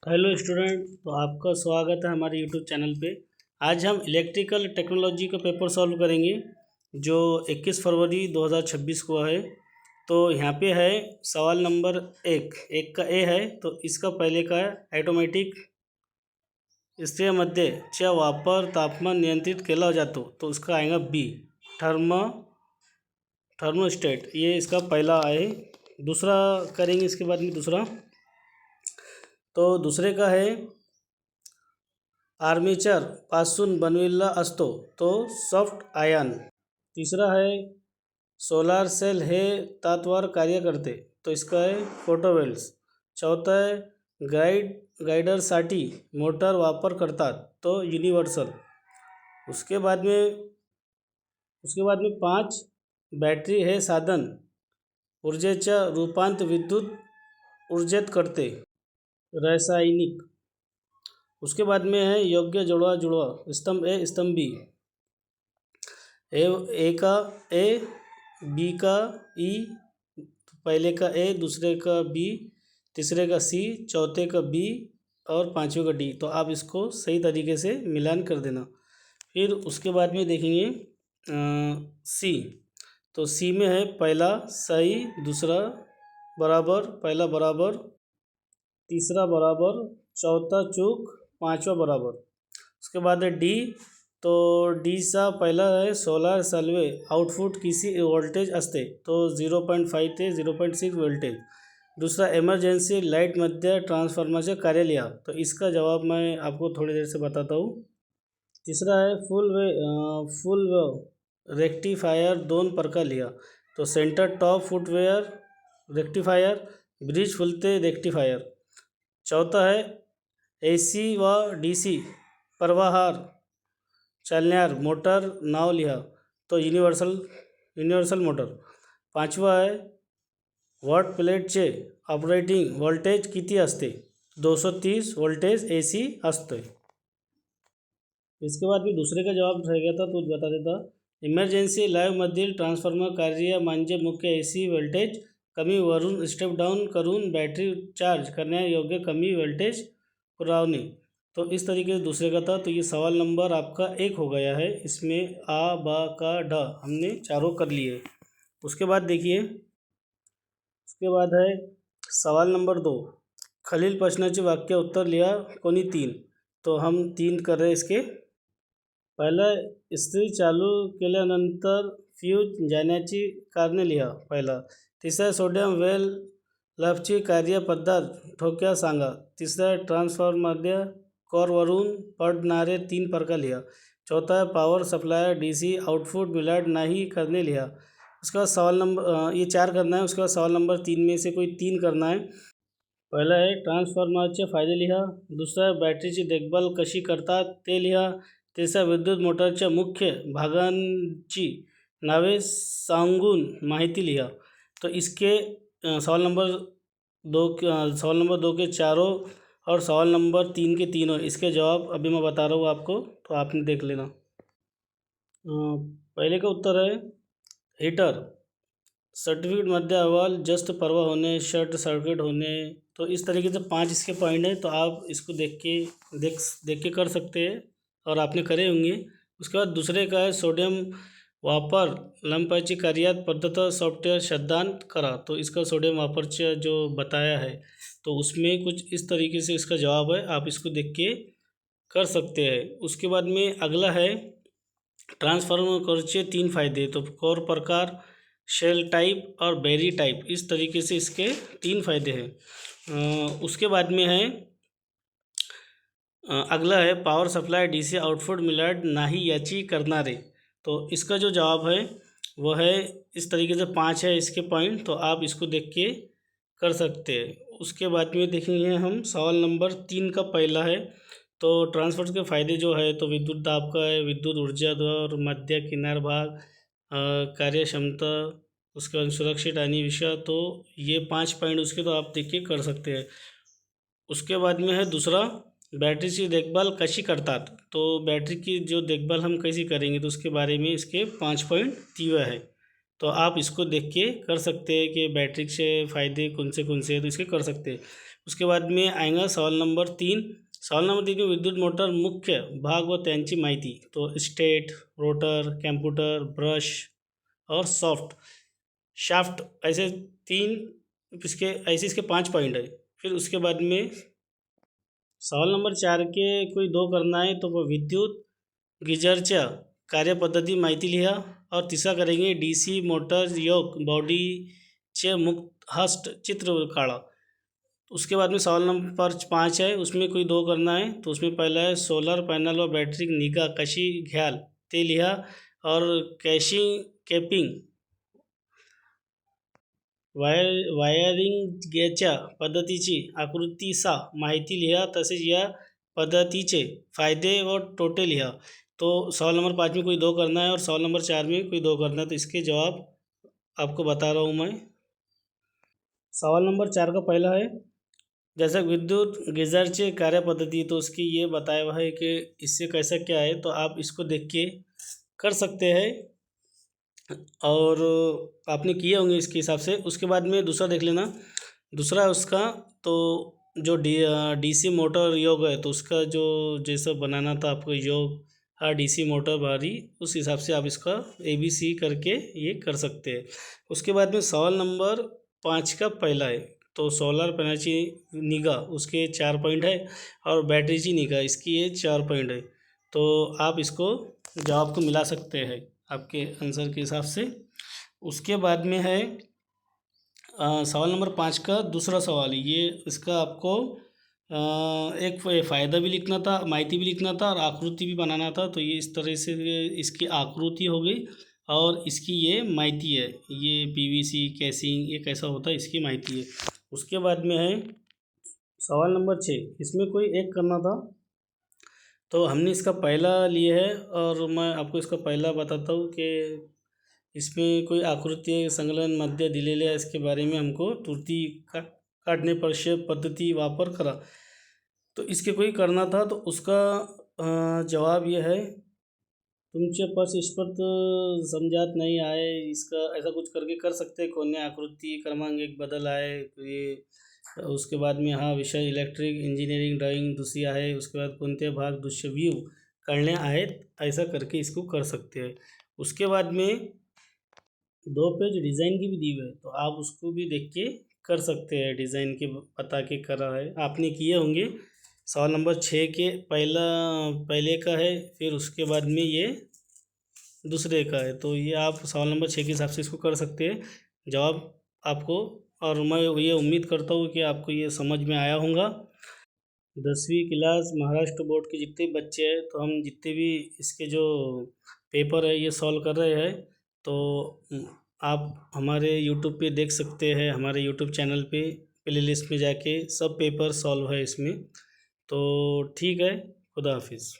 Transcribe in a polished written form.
Hello student, तो आपका स्वागत है हमारे यूट्यूब चैनल पे। आज हम इलेक्ट्रिकल टेक्नोलॉजी का पेपर सॉल्व करेंगे जो 21 फरवरी 2026 को है। तो यहाँ पे है सवाल नंबर एक का ए है, तो इसका पहले का है ऑटोमॅटिक इस्त्रीमध्ये च्या वापर तापमान नियंत्रित केला जातो, तो उसका आएगा बी थर्मोस्टेट। ये इसका पहला है। दूसरा करेंगे इसके बाद में दूसरा, तो दूसरे का है आर्मेचर पासून बनविला असतो, तो सॉफ्ट आयन। तीसरा है सोलार सेल हे तात्वर कार्य करते, तो इसका है फोटोवेल्स। चौथा है गाइडरसाठी मोटर वापर करतात, तो युनिवर्सल। उसके बाद में 5 बॅटरी हे साधन ऊर्जेच्या रूपांत विद्युत ऊर्जेत करते, रासायनिक। उसके बाद में है योग्य जुड़वा स्तंभ ए स्तंभ बी। ए का ए, बी का ई, पहले का ए, दूसरे का बी, तीसरे का सी, चौथे का बी और पांचवे का डी। तो आप इसको सही तरीके से मिलान कर देना। फिर उसके बाद में देखेंगे सी। तो सी में है पहला सही, दूसरा बराबर, पहला बराबर, तीसरा बराबर, चौथा चूक, पांचवा बराबर। उसके बाद है डी। तो डी सा पहला है सोलार सल्वे आउटपुट किसी वोल्टेज असते, तो 0.5 ते 0.6 वोल्टेज। दूसरा इमरजेंसी लाइट मध्य ट्रांसफॉर्मरचे कार्य लिया, तो इसका जवाब मैं आपको थोड़ी देर से बताता हूँ। तीसरा है फुल वेव रेक्टिफायर 2 प्रकार लिया, तो center tap full wave rectifier, bridge full wave rectifier. चौथा है AC व DC प्रवाहार चालण्यार मोटर नाव लिहा, तो युनिवर्सल मोटर। पाचवा है वॉट प्लेटचे ऑपरेटिंग वोल्टेज किती असते, 230 वोल्टेज AC असते। इसके बाद भी दूसरे का जवाब रह गया था, तो बता देता। इमर्जन्सी लाईव्हमधील ट्रान्सफॉर्मर कार्य म्हणजे मुख्य AC वोल्टेज कमी वरून स्टेप डाउन करून बॅटरी चार्ज करण्यायोग्य कमी वोल्टेज पुरावणे। तो इस तरीके से दूसरे का था। तो ये सवाल नंबर आपका 1 हो गया है। इसमें आ, बा, का, ड हमने चारों कर लिए। उसके बाद देखिए, उसके बाद है सवाल नंबर 2। खालील प्रश्नाचे वाक्य उत्तर लिहा कोणी 3। तो हम 3 कर रहे इसके। पहिला, इस्त्री चालू केल्यानंतर फ्यूज जाण्याची कारणे लिहा, पहिला। तिसरा, सोडियम वेल लफची कार्यपद्धत थोडक्यात सांगा। तिसरा, ट्रान्सफॉर्मरमध्ये कोरवरून पडणारे 3 प्रकार लिहा। चौथा, पॉवर सप्लायर DC आउटपुट मिलाट नहीं करने लिहा। उसके बाद सवाल नंबर ये 4 करना है। उसके बाद सवाल नंबर 3 में से कोई 3 करना है। पहिला आहे ट्रान्सफॉर्मरचे फायदे लिहा। दुसरा, बॅटरीची देखभाल कशी करतात ते लिहा। तिसरा, विद्युत मोटरच्या मुख्य भागांची नावे सांगून माहिती लिहा। तो इसके सवाल नंबर 2 के चारों और सवाल नंबर 3 के तीनों इसके जवाब अभी मैं बता रहा हूँ आपको, तो आपने देख लेना। पहले का उत्तर है हीटर सर्टिफिकेट मध्य अहवाल जस्ट परवा होने, शॉर्ट सर्किट होने। तो इस तरीके से 5 इसके पॉइंट हैं। तो आप इसको देख के कर सकते हैं और आपने करे होंगे। उसके बाद दूसरे का है सोडियम वापर लंपाची कार्यात पद्धत सॉफ्टवेयर शब्दांत करा। तो इसका सोडियम वापरचा जो बताया है, तो उसमें कुछ इस तरीके से इसका जवाब है। आप इसको देख के कर सकते हैं। उसके बाद में अगला है ट्रांसफार्मर के 3 फायदे। तो कोर प्रकार, शेल टाइप और बेरी टाइप, इस तरीके से इसके 3 फायदे हैं। उसके बाद में है अगला है पॉवर सप्लाई DC आउटपुट मिलाट नाही याची करणारे। तो इसका जो जवाब है वो है इस तरीके से 5 है इसके पॉइंट। तो आप इसको देख के कर सकते हैं। उसके बाद में देखेंगे हम सवाल नंबर 3 का पहला है। तो ट्रांसफर के फ़ायदे जो है, तो विद्युत दाब का है, विद्युत ऊर्जा दर, मध्य किनार भाग, कार्यक्षमता, उसके बाद सुरक्षित आणि विषय। तो ये 5 पॉइंट उसके, तो आप देख के कर सकते हैं। उसके बाद में है दूसरा, बैटरीची देखभाल कशी करतात। तो बैटरी की जो देखभाल हम कैसी करेंगे, तो उसके बारे में इसके 5 पॉइंट दिए है। तो आप इसको देख के कर सकते हैं कि बैटरी से फ़ायदे कौन से हैं, तो इसके कर सकते हैं। उसके बाद में आएगा सवाल नंबर 3। सवाल नंबर 3 में विद्युत मोटर मुख्य भाग व त्यांची माहिती, तो स्टेट, रोटर, कॅम्प्युटर, ब्रश और शाफ्ट, ऐसे 3 इसके 5 पॉइंट है। फिर उसके बाद में सवाल नंबर 4 के कोई 2 करना है, तो वो विद्युत गिजरच्या कार्यपद्धती माहिती लिहा। और तीसरा करेंगे डीसी मोटर योग बॉडीचे मुक्त चित्र काढा। उसके बाद में सवाल नंबर 5 है, उसमें कोई 2 करना है, तो उसमें पहला है सोलर पैनल व बॅटरी निगा कशी घ्याल ते लिहा। और केपिंग वायरिंगच्या पद्धतीची आकृती 6 माहिती लिहा, तसेच या पद्धतीचे फायदे व तोटे लिहा। तो सवाल नंबर 5 में कोई 2 करना है और सवाल नंबर 4 में कोई 2 करना है, तो इसके जवाब आपको बता रहा हूँ मैं। सवाल नंबर 4 का पहला है, जैसा विद्युत गीजरचे कार्यपद्धति, तो उसकी ये बताया हुआ है कि इससे कैसा क्या है, तो आप इसको देख के कर सकते हैं और आपने किए होंगे इसके हिसाब से। उसके बाद में दूसरा देख लेना। दूसरा है उसका, तो जो डीसी मोटर योग है, तो उसका जो जैसा बनाना था आपको योग डीसी मोटर भारी, उस हिसाब से आप इसका ABC करके ये कर सकते हैं। उसके बाद में सवाल नंबर 5 का पहला है, तो सोलर पैनलची निगा उसके 4 पॉइंट है और बैटरीची निगा इसकी ये 4 पॉइंट है। तो आप इसको जवाब को मिला सकते हैं आपके आंसर के हिसाब से। उसके बाद में है सवाल नंबर 5 का दूसरा सवाल, ये इसका आपको एक फ़ायदा भी लिखना था, माहिती भी लिखना था और आकृति भी बनाना था। तो ये इस तरह से इसकी आकृति हो गई और इसकी ये माहिती है, ये PVC कैसिंग ये कैसा होता है इसकी माहिती है। उसके बाद में है सवाल नंबर 6, इसमें कोई एक करना था, तो हमने इसका पहला लिए है और मैं आपको इसका पहला बताता हूँ कि इसमें कोई आकृती संकलन मध्य दिलेले आहे, इसके बारे में हमको त्रुटि काढणे पद्धति वापर करा। तो इसके कोई करना था, तो उसका जवाब ये है, तुमचे स्पष्ट समझात नहीं आए, इसका ऐसा कुछ करके कर सकते हैं। कोणत्या आकृती क्रमांक 1 बदल आहे, तो ये उसके बाद में विषय इलेक्ट्रिक इंजीनियरिंग ड्राइंग दूसरी आहे। उसके बाद कोणते भाग दृश्य व्यू करने आहेत, ऐसा करके इसको कर सकते हैं। उसके बाद में 2 पेज डिज़ाइन की भी दी हुई है, तो आप उसको भी देख के कर सकते हैं। डिज़ाइन के बता के करा है, आपने किए होंगे। सवाल नंबर 6 के पहले का है, फिर उसके बाद में ये दूसरे का है, तो ये आप सवाल नंबर 6 के हिसाब से इसको कर सकते हैं। जवाब आपको, और मैं ये उम्मीद करता हूँ कि आपको ये समझ में आया होगा। 10वीं क्लास महाराष्ट्र बोर्ड के जितने बच्चे हैं, तो हम जितने भी इसके जो पेपर है ये सॉल्व कर रहे हैं, तो आप हमारे यूट्यूब पे देख सकते हैं। हमारे यूट्यूब चैनल पे प्लेलिस्ट में जाके सब पेपर सॉल्व है इसमें। तो ठीक है, खुदा हाफिज़।